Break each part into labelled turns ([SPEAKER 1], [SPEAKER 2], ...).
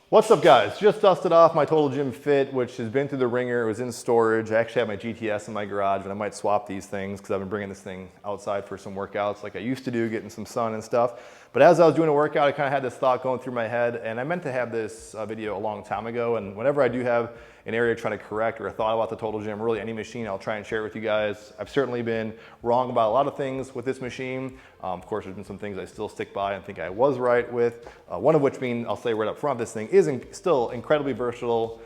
[SPEAKER 1] What's up, guys? Just dusted off my Total Gym Fit, which has been through the ringer. It was in storage. I actually have my GTS in my garage, and I might swap these things because I've been bringing this thing outside for some workouts like I used to do, getting some sun and stuff. But as I was doing a workout, I kind of had this thought going through my head, and I meant to have this video a long time ago. And whenever I do have an area trying to correct or a thought about the Total Gym, really any machine, I'll try and share it with you guys. I've certainly been wrong about a lot of things with this machine. Of course, there's been some things I still stick by and think I was right with. One of which being, I'll say right up front, this thing is still incredibly versatile,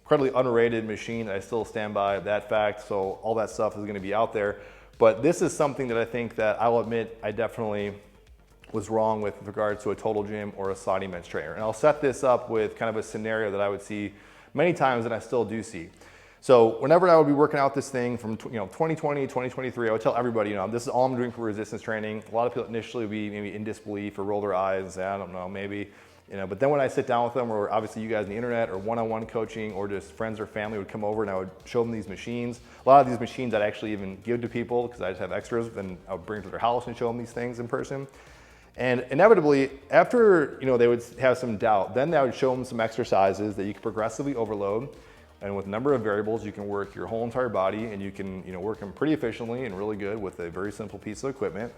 [SPEAKER 1] incredibly underrated machine. I still stand by that fact. So all that stuff is going to be out there. But this is something that I think that I'll admit I definitely was wrong with regards to a Total Gym or a Saudi men's trainer. And I'll set this up with kind of a scenario that I would see many times, and I still do see. So whenever I would be working out this thing from 2020, 2023, I would tell everybody, this is all I'm doing for resistance training. A lot of people initially would be maybe in disbelief or roll their eyes and say, I don't know, maybe. But then when I sit down with them, or obviously you guys on the internet, or one-on-one coaching, or just friends or family would come over and I would show them these machines. A lot of these machines I'd actually even give to people because I just have extras, and I would bring them to their house and show them these things in person. And inevitably, after they would have some doubt, then I would show them some exercises that you can progressively overload. And with a number of variables, you can work your whole entire body, and you can work them pretty efficiently and really good with a very simple piece of equipment.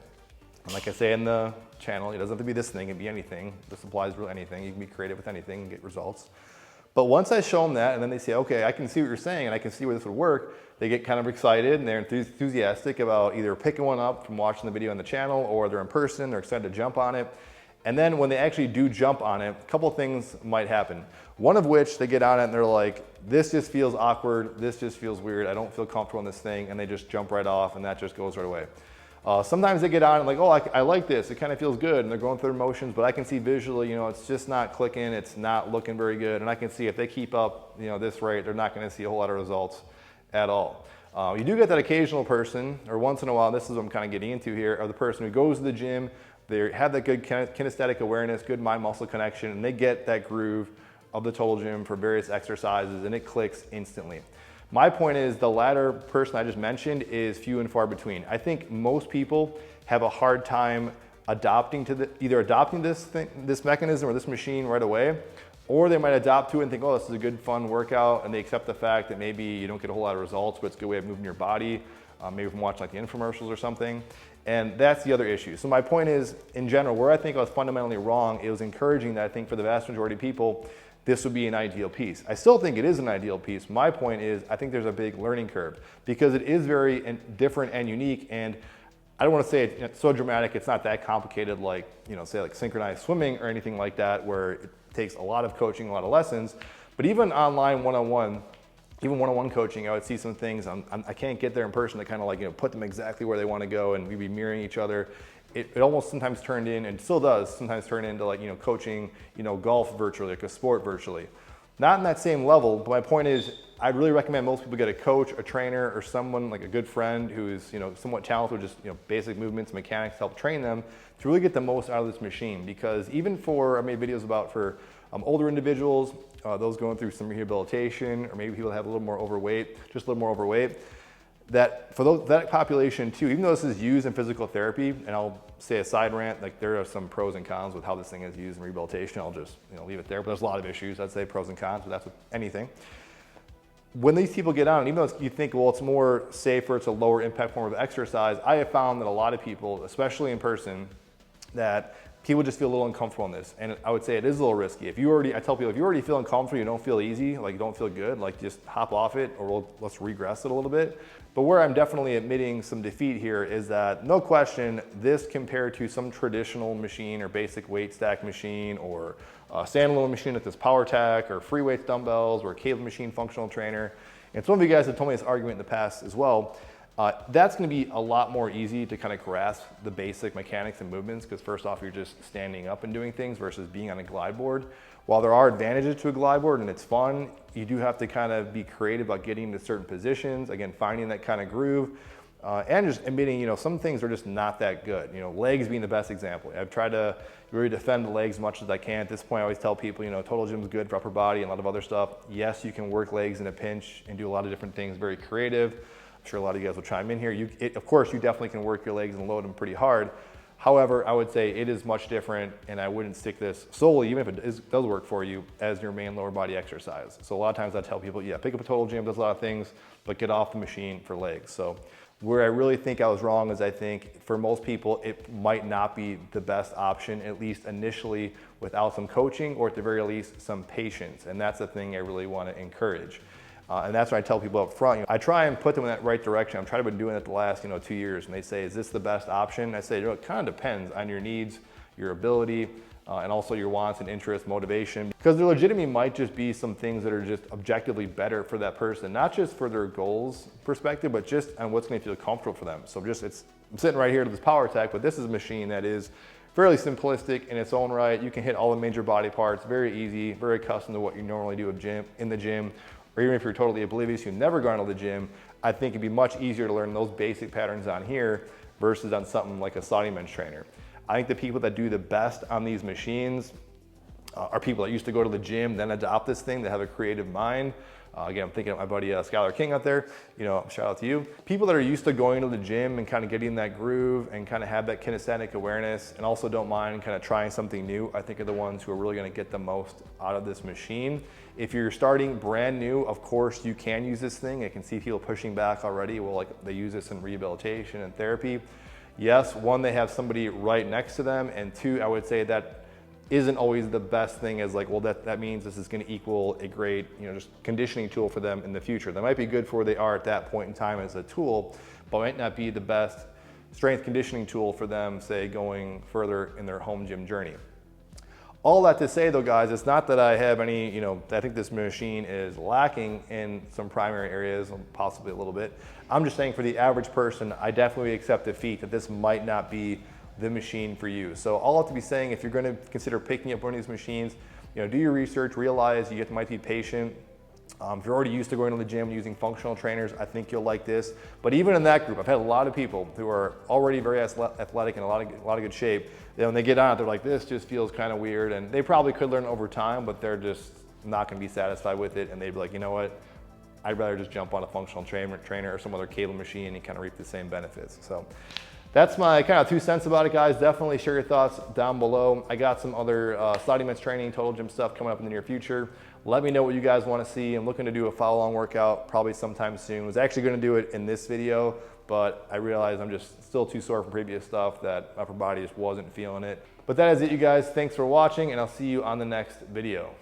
[SPEAKER 1] And like I say in the channel, it doesn't have to be this thing, it can be anything. This applies to anything. You can be creative with anything and get results. But once I show them that, and then they say, okay, I can see what you're saying, and I can see where this would work, they get kind of excited and they're enthusiastic about either picking one up from watching the video on the channel, or they're in person, they're excited to jump on it. And then when they actually do jump on it, a couple of things might happen. One of which, they get on it and they're like, this just feels awkward, this just feels weird, I don't feel comfortable in this thing, and they just jump right off, and that just goes right away. Sometimes they get on and like, oh, I like this, it kind of feels good, and they're going through their motions, but I can see visually, it's just not clicking, it's not looking very good, and I can see if they keep up, this rate, they're not going to see a whole lot of results at all. You do get that occasional person, or once in a while, this is what I'm kind of getting into here, of the person who goes to the gym, they have that good kinesthetic awareness, good mind-muscle connection, and they get that groove of the Total Gym for various exercises, and it clicks instantly. My point is, the latter person I just mentioned is few and far between. I think most people have a hard time either adopting this mechanism or this machine right away, or they might adopt to it and think, oh, this is a good fun workout, and they accept the fact that maybe you don't get a whole lot of results, but it's a good way of moving your body, maybe from watching like the infomercials or something. And that's the other issue. So my point is, in general, where I think I was fundamentally wrong, it was encouraging that I think for the vast majority of people, this would be an ideal piece. I still think it is an ideal piece. My point is, I think there's a big learning curve because it is very different and unique. And I don't want to say it's so dramatic, it's not that complicated like, say like synchronized swimming or anything like that, where it takes a lot of coaching, a lot of lessons. But even online one-on-one, even one-on-one coaching, I would see some things I can't get there in person to kind of like, put them exactly where they want to go, and we'd be mirroring each other. It almost sometimes turned in, and still does sometimes turn into like, coaching, golf virtually, like a sport virtually. Not in that same level, but my point is, I'd really recommend most people get a coach, a trainer, or someone like a good friend who is, somewhat talented with just, basic movements, mechanics, to help train them to really get the most out of this machine. Because even I made videos about for older individuals, those going through some rehabilitation, or maybe people that have a little more overweight, that for that population too, even though this is used in physical therapy, and I'll say a side rant, like there are some pros and cons with how this thing is used in rehabilitation. I'll just leave it there, but there's a lot of issues. I'd say pros and cons, but that's with anything. When these people get on, even though you think, well, it's more safer, it's a lower impact form of exercise, I have found that a lot of people, especially in person, that people just feel a little uncomfortable in this. And I would say it is a little risky. I tell people, if you already feel uncomfortable, you don't feel easy, like you don't feel good, like just hop off it, or let's regress it a little bit. But where I'm definitely admitting some defeat here is that, no question, this compared to some traditional machine or basic weight stack machine, or a standalone machine like this Power Tack, or free weights dumbbells, or a cable machine functional trainer, and some of you guys have told me this argument in the past as well, that's going to be a lot more easy to kind of grasp the basic mechanics and movements, because first off, you're just standing up and doing things versus being on a glide board. While there are advantages to a glide board and it's fun, you do have to kind of be creative about getting into certain positions, again, finding that kind of groove, and just admitting, some things are just not that good. Legs being the best example. I've tried to really defend the legs as much as I can. At this point, I always tell people, Total Gym is good for upper body and a lot of other stuff. Yes, you can work legs in a pinch and do a lot of different things, very creative. I'm sure a lot of you guys will chime in here. Of course, you definitely can work your legs and load them pretty hard. However, I would say it is much different, and I wouldn't stick this solely, even if it does work for you, as your main lower body exercise. So a lot of times I tell people, yeah, pick up a total gym, does a lot of things, but get off the machine for legs. So where I really think I was wrong is I think for most people, it might not be the best option, at least initially, without some coaching or at the very least some patience. And that's the thing I really want to encourage. And that's what I tell people up front. I try and put them in that right direction. I've tried to been doing it the last 2 years, and they say, is this the best option? I say, it kind of depends on your needs, your ability, and also your wants and interests, motivation. Because there legitimately might just be some things that are just objectively better for that person, not just for their goals perspective, but just on what's going to feel comfortable for them. So I'm sitting right here to this Power Tech, but this is a machine that is fairly simplistic in its own right. You can hit all the major body parts, very easy, very accustomed to what you normally do in the gym. Or even if you're totally oblivious, you've never gone to the gym, I think it'd be much easier to learn those basic patterns on here versus on something like a Saudi men's trainer. I think the people that do the best on these machines are people that used to go to the gym, then adopt this thing, that have a creative mind. Again, I'm thinking of my buddy Skylar King out there, shout out to you. People that are used to going to the gym and kind of getting that groove and kind of have that kinesthetic awareness and also don't mind kind of trying something new, I think are the ones who are really gonna get the most out of this machine. If you're starting brand new, of course you can use this thing. I can see people pushing back already. Well, like they use this in rehabilitation and therapy. Yes, one, they have somebody right next to them, and two, I would say that isn't always the best thing as like, well, that means this is gonna equal a great, just conditioning tool for them in the future. That might be good for where they are at that point in time as a tool, but might not be the best strength conditioning tool for them, say, going further in their home gym journey. All that to say though, guys, it's not that I have any, I think this machine is lacking in some primary areas, possibly a little bit. I'm just saying for the average person, I definitely accept defeat that this might not be the machine for you. So all I have to be saying, if you're gonna consider picking up one of these machines, do your research, realize you might be patient. If you're already used to going to the gym using functional trainers, I think you'll like this. But even in that group, I've had a lot of people who are already very athletic and a lot of good shape. When they get on it, they're like, this just feels kind of weird. And they probably could learn over time, but they're just not gonna be satisfied with it. And they'd be like, you know what? I'd rather just jump on a functional trainer or some other cable machine and kind of reap the same benefits. So that's my kind of 2 cents about it, guys. Definitely share your thoughts down below. I got some other Saudi men's training, total gym stuff coming up in the near future. Let me know what you guys want to see. I'm looking to do a follow-along workout probably sometime soon. I was actually going to do it in this video, but I realized I'm just still too sore from previous stuff that upper body just wasn't feeling it. But that is it, you guys. Thanks for watching, and I'll see you on the next video.